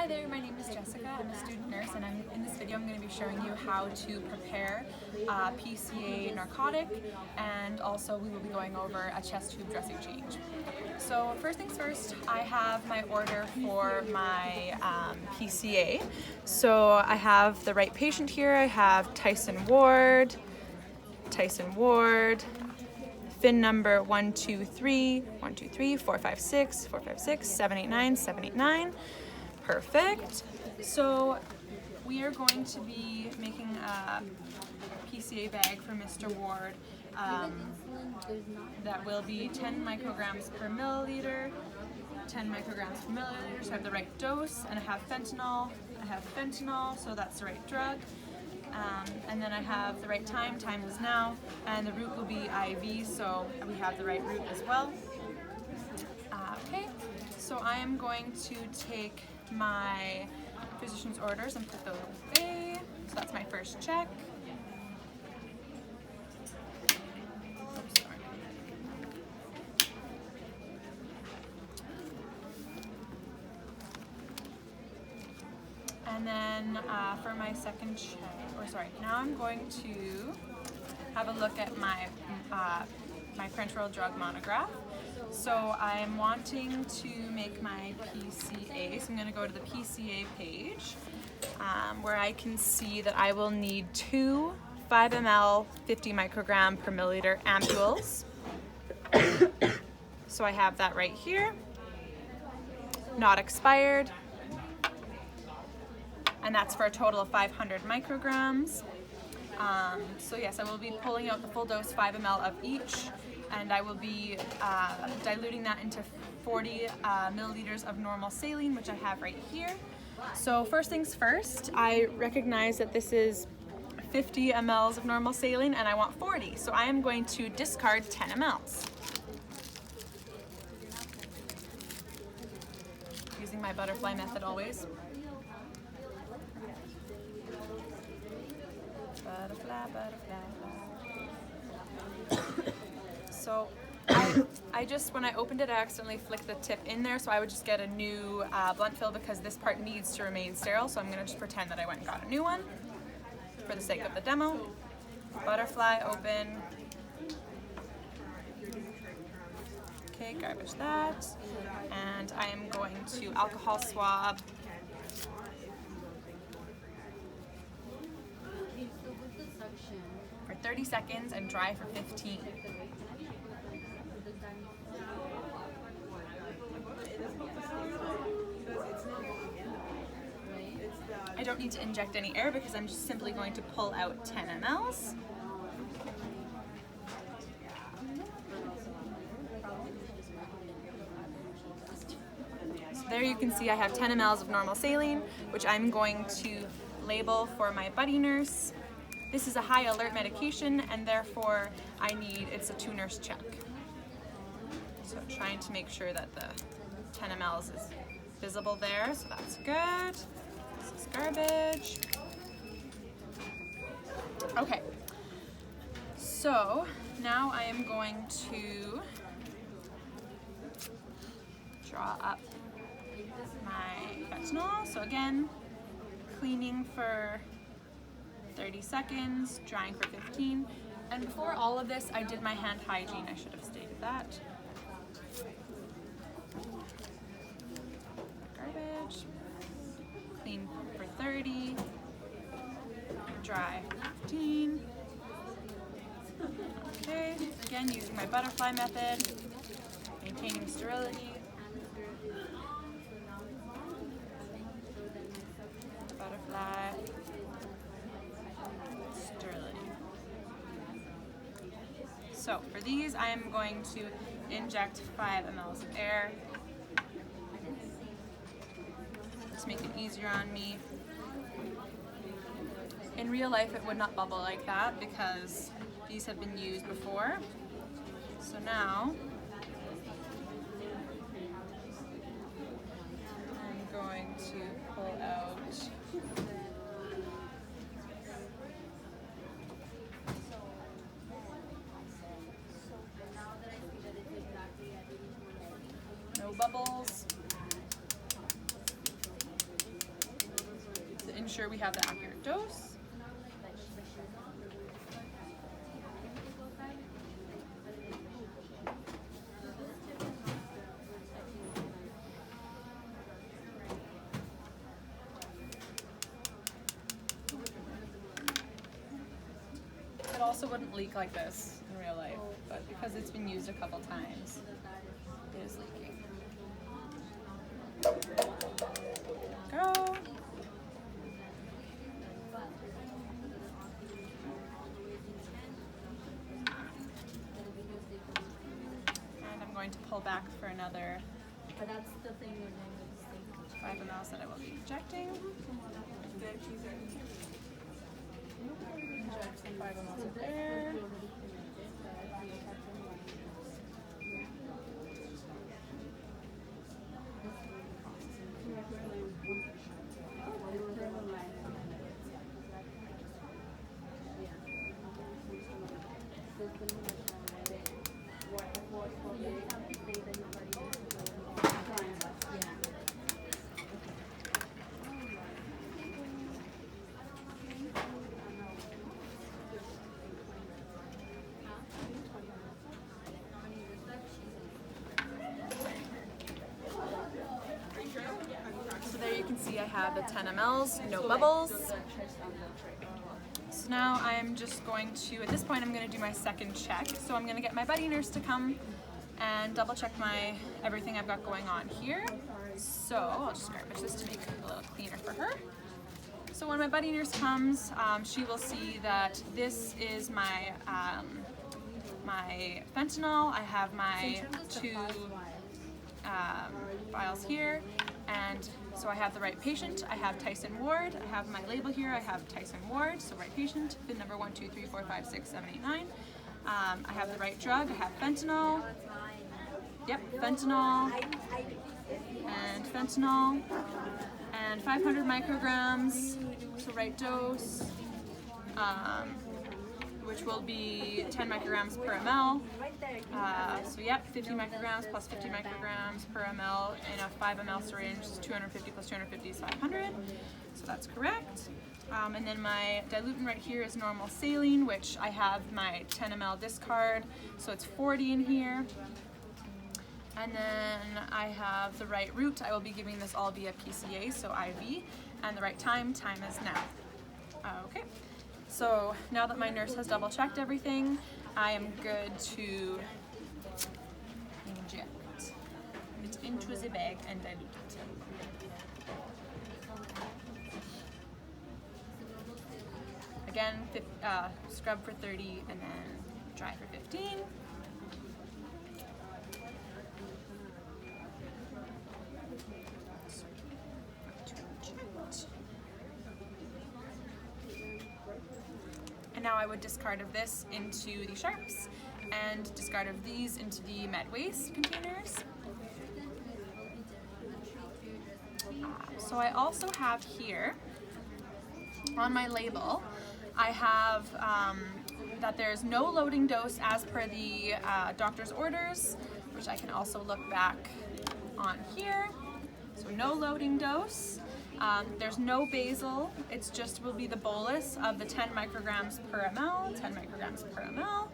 Hi there, my name is Jessica. I'm a student nurse, and in this video I'm going to be showing you how to prepare PCA narcotic, and also we will be going over a chest tube dressing change. So first things first, I have my order for my PCA. So I have the right patient here. I have Tyson Ward, FIN number 123-456-789-789. Perfect. So we are going to be making a PCA bag for Mr. Ward that will be 10 micrograms per milliliter, 10 micrograms per milliliter, so I have the right dose, and I have fentanyl. So that's the right drug. And then I have the right time is now, and the route will be IV, so we have the right route as well. Okay, so I am going to take my physician's orders and put those away. So that's my first check. Oops, sorry. And then for my second check, now I'm going to have a look at my my parenteral drug monograph. So I'm wanting to make my PCA, so I'm going to go to the PCA page where I can see that I will need 2 5 ml 50 microgram per milliliter ampules. So I have that right here, not expired, and that's for a total of 500 micrograms. So yes, I will be pulling out the full dose 5 ml of each, and I will be diluting that into 40 milliliters of normal saline, which I have right here. So first things first, I recognize that this is 50 mLs of normal saline and I want 40, so I am going to discard 10 mLs. Using my butterfly method always. Butterfly, butterfly. So I just, when I opened it, I accidentally flicked the tip in there, so I would just get a new blunt fill because this part needs to remain sterile, so I'm going to just pretend that I went and got a new one for the sake of the demo. Butterfly open. Okay, garbage that. And I am going to alcohol swab. For 30 seconds and dry for 15. I don't need to inject any air because I'm just simply going to pull out 10 mLs. So there you can see I have 10 mLs of normal saline, which I'm going to label for my buddy nurse. This is a high alert medication, and therefore it's a 2-nurse check. So trying to make sure that the 10 mLs is visible there, so that's good. This is garbage. Okay, so now I am going to draw up my fentanyl. So again, cleaning for 30 seconds, drying for 15. And before all of this, I did my hand hygiene. I should have stated that. Garbage. Clean for 30. Dry 15. Okay, again, using my butterfly method, maintaining sterility. Butterfly. So for these, I am going to inject 5 mLs of air. Just make it easier on me. In real life, it would not bubble like that because these have been used before. So now, I'm going to pull out no bubbles. sure we have the accurate dose. It also wouldn't leak like this in real life, but because it's been used a couple times, it is leaking. Go. And I'm going to pull back for another 5 mL that I will be injecting. Inject some 5 mL of air. So there you can see I have the 10 mLs, no bubbles. So now I'm just going to, at this point I'm going to do my second check. So I'm going to get my buddy nurse to come and double check everything I've got going on here. So I'll just garbage this to make it a little cleaner for her. So when my buddy nurse comes, she will see that this is my my fentanyl. I have my 2 vials here, and so I have the right patient. I have Tyson Ward. I have my label here. I have Tyson Ward, so right patient. Bin number 1, 2, 3, 4, 5, 6, 7, 8, 9. I have the right drug. I have fentanyl. Yep, fentanyl and fentanyl, and 500 micrograms. So right dose, which will be 10 micrograms per ml. So yep, 50 micrograms plus 50 micrograms per ml in a 5 ml syringe is 250 plus 250 is 500. So that's correct. And then my diluent right here is normal saline, which I have my 10 ml discard, so it's 40 in here. And then I have the right route. I will be giving this all via PCA, so IV, and the right time is now. Okay, so now that my nurse has double checked everything, I am good to inject it into the bag and dilute it. Again, scrub for 30 and then dry for 15. And now I would discard of this into the sharps and discard of these into the med waste containers. So I also have here on my label, I have that there's no loading dose as per the doctor's orders, which I can also look back on here. So no loading dose. There's no basal, it's just will be the bolus of the 10 micrograms per ml, 10 micrograms per ml.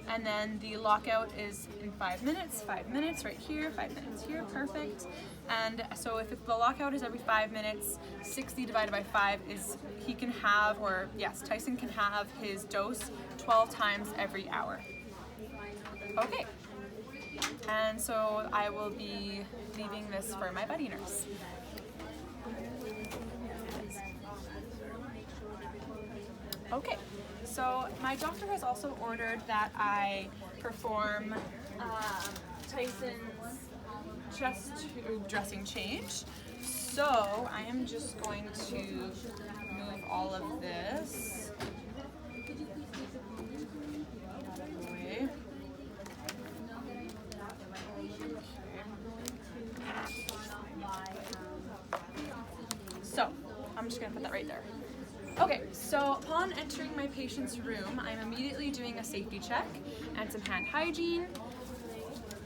And then the lockout is in 5 minutes right here, 5 minutes here, perfect. And so if the lockout is every 5 minutes, 60 divided by 5 is, he can have, or yes, Tyson can have his dose 12 times every hour. Okay, and so I will be leaving this for my buddy nurse. Okay, so my doctor has also ordered that I perform Tyson's chest dressing change. So I am just going to move all of this out of the way. So I'm just gonna put that right there. Okay, so upon entering my patient's room, I'm immediately doing a safety check and some hand hygiene.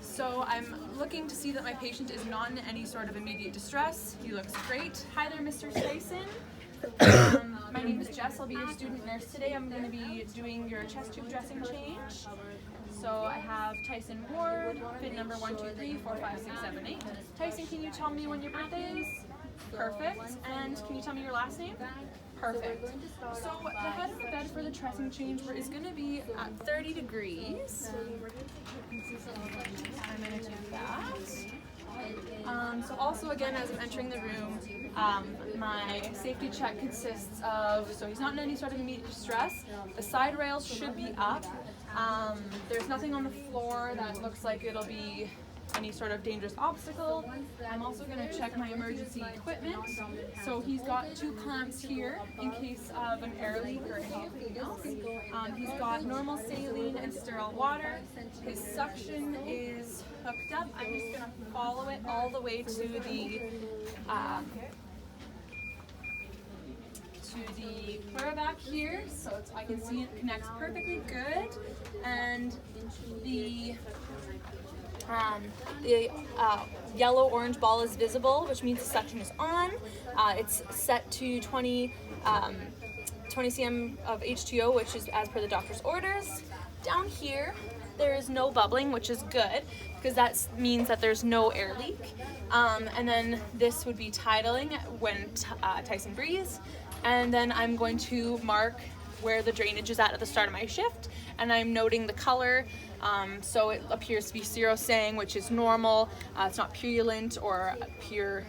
So I'm looking to see that my patient is not in any sort of immediate distress. He looks great. Hi there, Mr. Tyson. My name is Jess. I'll be your student nurse today. I'm going to be doing your chest tube dressing change. So I have Tyson Ward, fit number 1, 2, 3, 4, 5, 6, 7, 8. Tyson, can you tell me when your birthday is? Perfect. And can you tell me your last name? Perfect. So the head of the bed for the dressing change is going to be at 30 degrees. I'm going to do that. So also again, as I'm entering the room, my safety check consists of, so he's not in any sort of immediate distress. The side rails should be up. There's nothing on the floor that looks like it'll be any sort of dangerous obstacle. I'm also going to check my emergency equipment. So he's got 2 clamps here in case of an air leak or anything else. He's got normal saline and sterile water. His suction is hooked up. I'm just going to follow it all the way to the pleura back here, so I can see it connects perfectly good, and the yellow-orange ball is visible, which means the suction is on. It's set to 20 cm of H2O, which is as per the doctor's orders. Down here, there is no bubbling, which is good, because that means that there's no air leak. And then this would be tidling when Tyson breathes. And then I'm going to mark where the drainage is at the start of my shift, and I'm noting the color. So it appears to be serosang, which is normal. It's not purulent or pure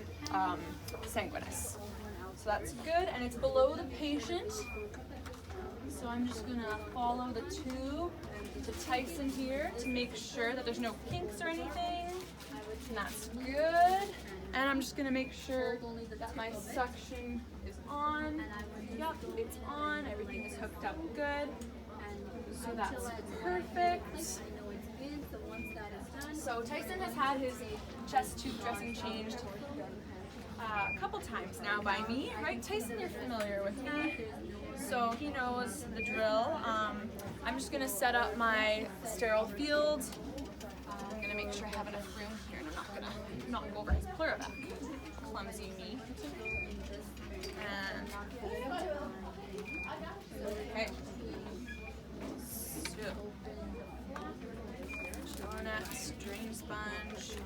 sanguinous. So that's good, and it's below the patient. So I'm just gonna follow the tube to Tyson here to make sure that there's no kinks or anything. And that's good. And I'm just gonna make sure that my suction is on. Yep, it's on. Everything is hooked up good. So that's perfect. So Tyson has had his chest tube dressing changed a couple times now by me, right? Tyson, you're familiar with me, so he knows the drill. I'm just gonna set up my sterile field. I'm gonna make sure I have enough room here, and I'm not gonna knock over his pleura back. Clumsy me. And okay. So jelonet, drain sponge.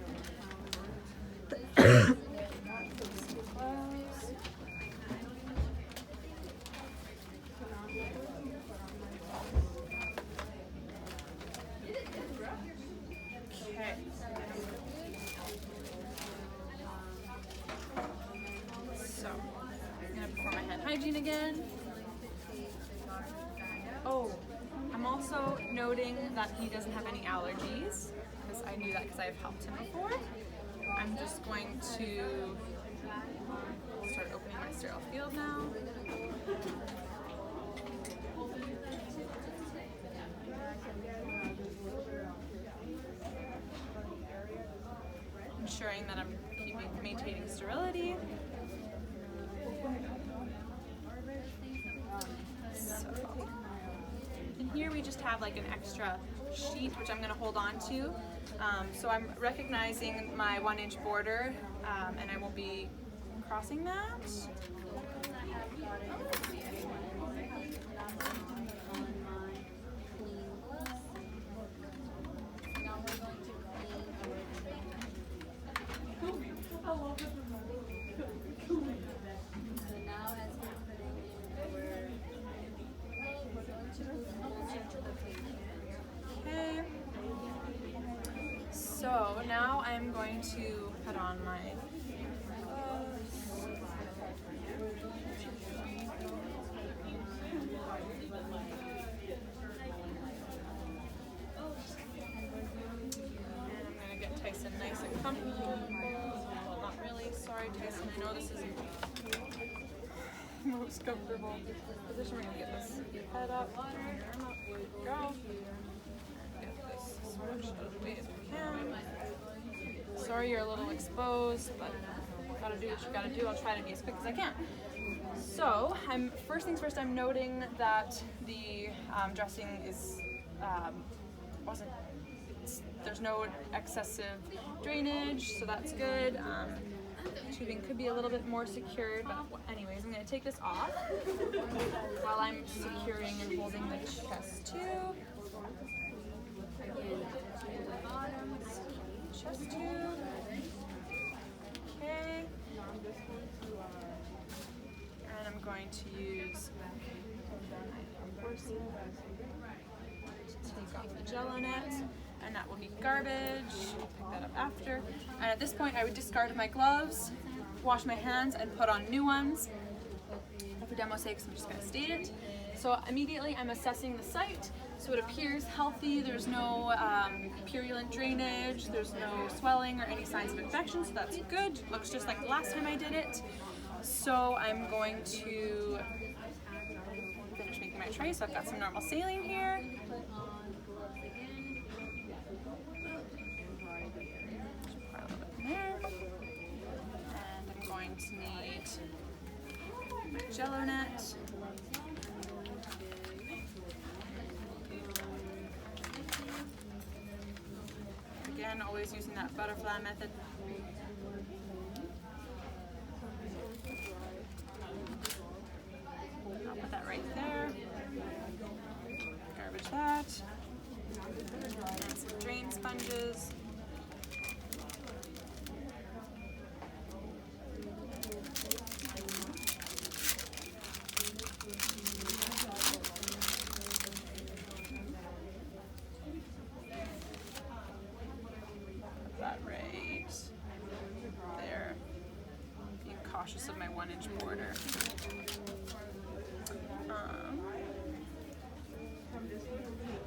Hygiene again. Oh, I'm also noting that he doesn't have any allergies, because I knew that because I've helped him before. I'm just going to start opening my sterile field now. Ensuring that I'm maintaining sterility. So, in here we just have like an extra sheet which I'm going to hold on to. So I'm recognizing my 1-inch border, and I won't be crossing that. Okay, so now I'm going to put on my gloves. And I'm going to get Tyson nice and comfortable. Well, not really. Sorry, Tyson. I know this isn't most comfortable position. We're going to get this head up, arm up, go. Get this switched out of the way as we can. Sorry you're a little exposed, but gotta do what you gotta do. I'll try to be as quick as I can. So, first things first, I'm noting that the dressing is there's no excessive drainage, so that's good. Tubing could be a little bit more secured, but anyways, I'm going to take this off while I'm securing and holding the chest tube. Chest tube. Okay. And I'm going to use my forceps to take off the jelonet, and that will be garbage. Pick that up after. And at this point, I would discard my gloves, wash my hands, and put on new ones. For demo's sake, I'm just going to state it. So immediately, I'm assessing the site. So it appears healthy. There's no purulent drainage. There's no swelling or any signs of infection. So that's good. Looks just like the last time I did it. So I'm going to finish making my tray. So I've got some normal saline here. Pour a little bit in there. And I'm going to need my jelonet. Again, always using that butterfly method. I'll put that right there. Garbage that. And some drain sponges. That right there. Being cautious of my 1-inch border.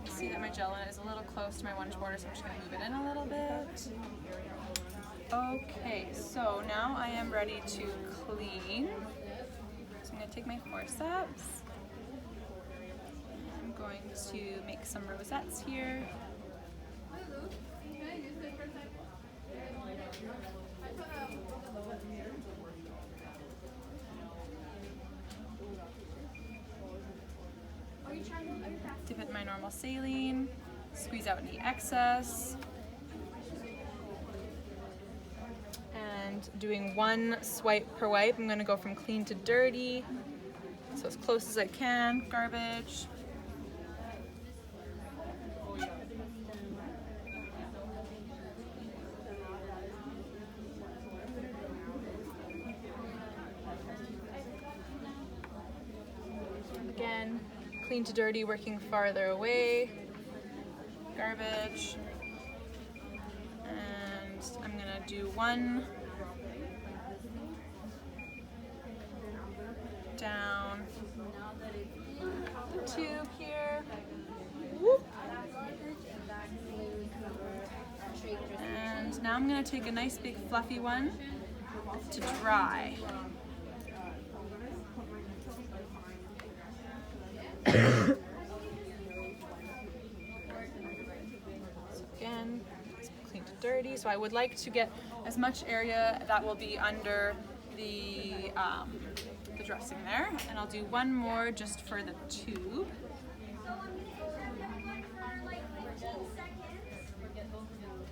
See that my jelonet is a little close to my 1-inch border, so I'm just going to move it in a little bit. Okay, so now I am ready to clean. So I'm going to take my forceps. I'm going to make some rosettes here. Dip it in my normal saline, squeeze out any excess, and doing one swipe per wipe. I'm going to go from clean to dirty, so as close as I can. Garbage. Again, clean to dirty, working farther away. Garbage. And I'm gonna do one down the tube here. Whoop. And now I'm gonna take a nice big fluffy one to dry. So again, clean to dirty. So I would like to get as much area that will be under the dressing there. And I'll do one more just for the tube.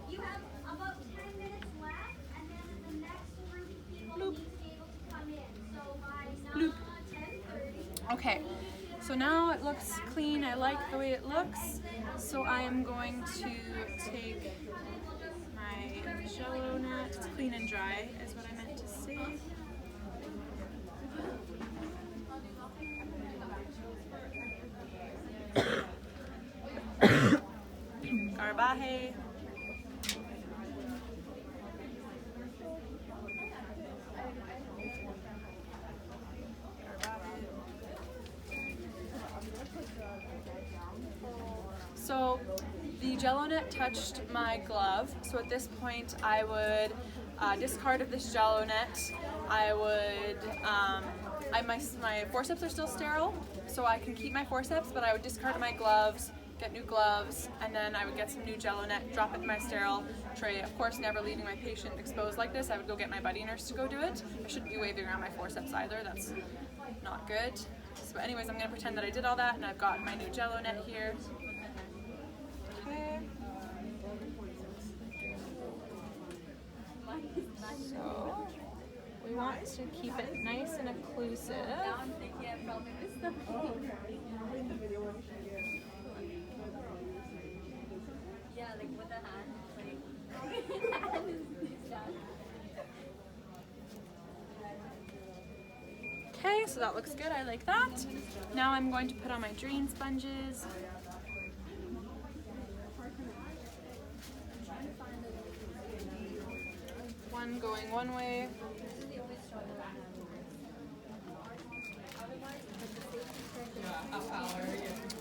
You have about 10 minutes left, and then the next group of people Bloop. needs to be able to come in. So by Bloop. 10:30. Okay, so now it looks clean. I like the way it looks. So I am going to take my jelonet. It's clean and dry is what I meant to say. Garbaje. So the jelonet touched my glove, so at this point I would discard of this jelonet. I would, my forceps are still sterile, so I can keep my forceps, but I would discard my gloves, get new gloves, and then I would get some new jelonet, drop it in my sterile tray. Of course, never leaving my patient exposed like this. I would go get my buddy nurse to go do it. I shouldn't be waving around my forceps either, that's not good. So anyways, I'm gonna pretend that I did all that, and I've got my new jelonet here. Okay. So we want to keep it nice and occlusive. Now I'm thinking I probably missed something. Yeah, like with the hand, like hand is down. Okay, so that looks good. I like that. Now I'm going to put on my drain sponges. One going one way.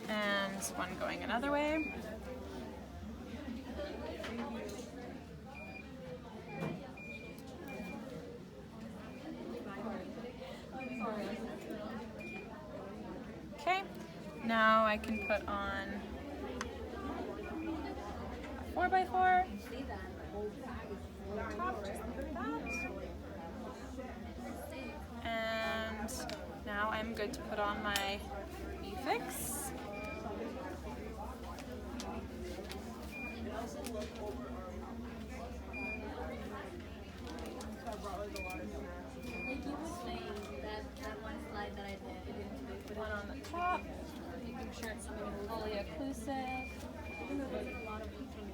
And one going another way. Okay, now I can put on a 4x4. Top, just like that. And now I'm good to put on my E-fix. Like you were saying, that one slide that I did, it didn't really put One on the top, making sure it's fully occlusive. a lot of people.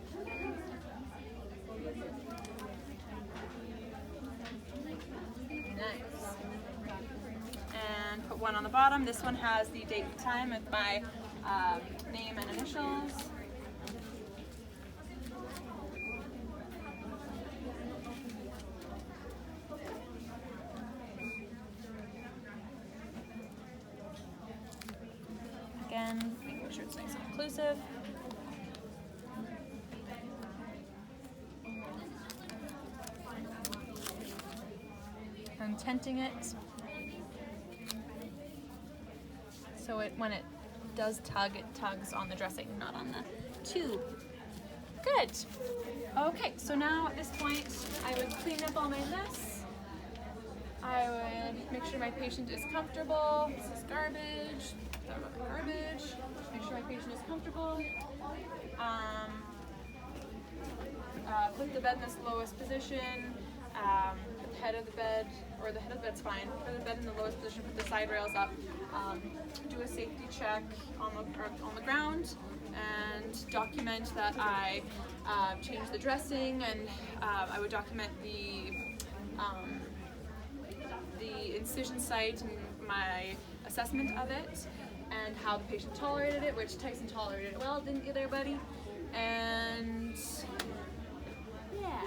Nice. And put one on the bottom. This one has the date and time with my name and initials. Again, making sure it's nice and inclusive. And tenting it so when it does tug, it tugs on the dressing, not on the tube. Good. Okay, so now at this point, I would clean up all my mess. I would make sure my patient is comfortable. This is garbage. Throw out the garbage. Make sure my patient is comfortable. Put the bed in this lowest position. Put the head of the bed, or the head of the bed's fine. Put the bed in the lowest position. Put the side rails up. Do a safety check on the ground, and document that I changed the dressing, and I would document the incision site and my assessment of it, and how the patient tolerated it, which Tyson tolerated it well, didn't you there, buddy? And yeah,